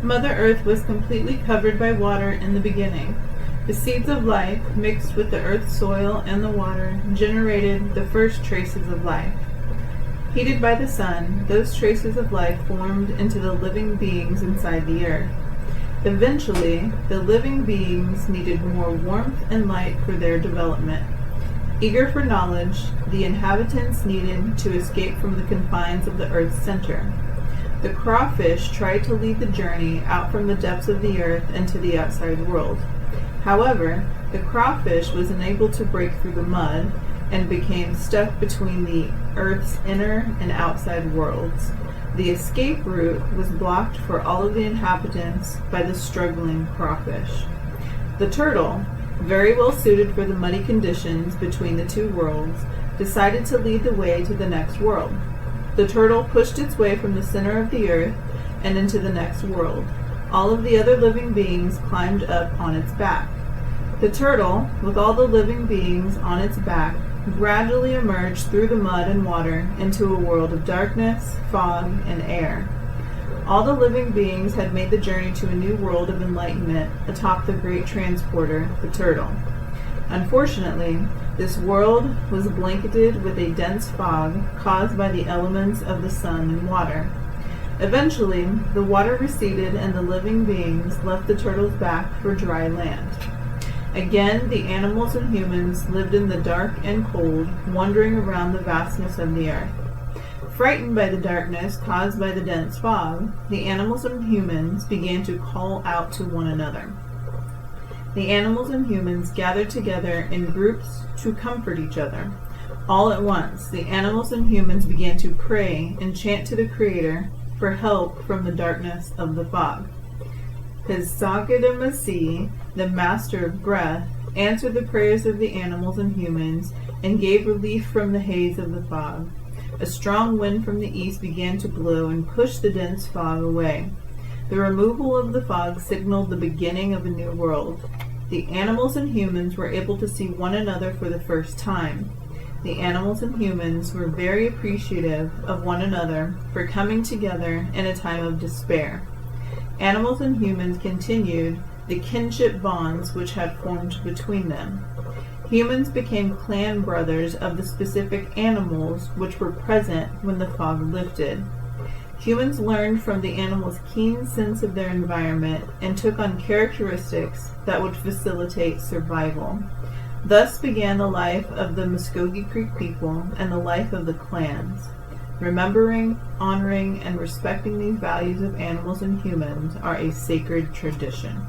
Mother Earth was completely covered by water in the beginning. The seeds of life, mixed with the earth's soil and the water, generated the first traces of life. Heated by the sun, those traces of life formed into the living beings inside the earth. Eventually, the living beings needed more warmth and light for their development. Eager for knowledge, the inhabitants needed to escape from the confines of the earth's center. The crawfish tried to lead the journey out from the depths of the earth into the outside world. However, the crawfish was unable to break through the mud and became stuck between the earth's inner and outside worlds. The escape route was blocked for all of the inhabitants by the struggling crawfish. The turtle, very well suited for the muddy conditions between the two worlds, decided to lead the way to the next world. The turtle pushed its way from the center of the earth and into the next world. All of the other living beings climbed up on its back. The turtle, with all the living beings on its back, gradually emerged through the mud and water into a world of darkness, fog, and air. All the living beings had made the journey to a new world of enlightenment atop the great transporter, the turtle. Unfortunately, this world was blanketed with a dense fog caused by the elements of the sun and water. Eventually, the water receded and the living beings left the turtle's back for dry land. Again, the animals and humans lived in the dark and cold, wandering around the vastness of the earth. Frightened by the darkness caused by the dense fog, the animals and humans began to call out to one another. The animals and humans gathered together in groups to comfort each other. All at once, the animals and humans began to pray and chant to the Creator for help from the darkness of the fog. Pisagidamasi, the master of breath, answered the prayers of the animals and humans and gave relief from the haze of the fog. A strong wind from the east began to blow and push the dense fog away. The removal of the fog signaled the beginning of a new world. The animals and humans were able to see one another for the first time. The animals and humans were very appreciative of one another for coming together in a time of despair. Animals and humans continued the kinship bonds which had formed between them. Humans became clan brothers of the specific animals which were present when the fog lifted. Humans learned from the animals' keen sense of their environment and took on characteristics that would facilitate survival. Thus began the life of the Muskogee Creek people and the life of the clans. Remembering, honoring, and respecting these values of animals and humans are a sacred tradition.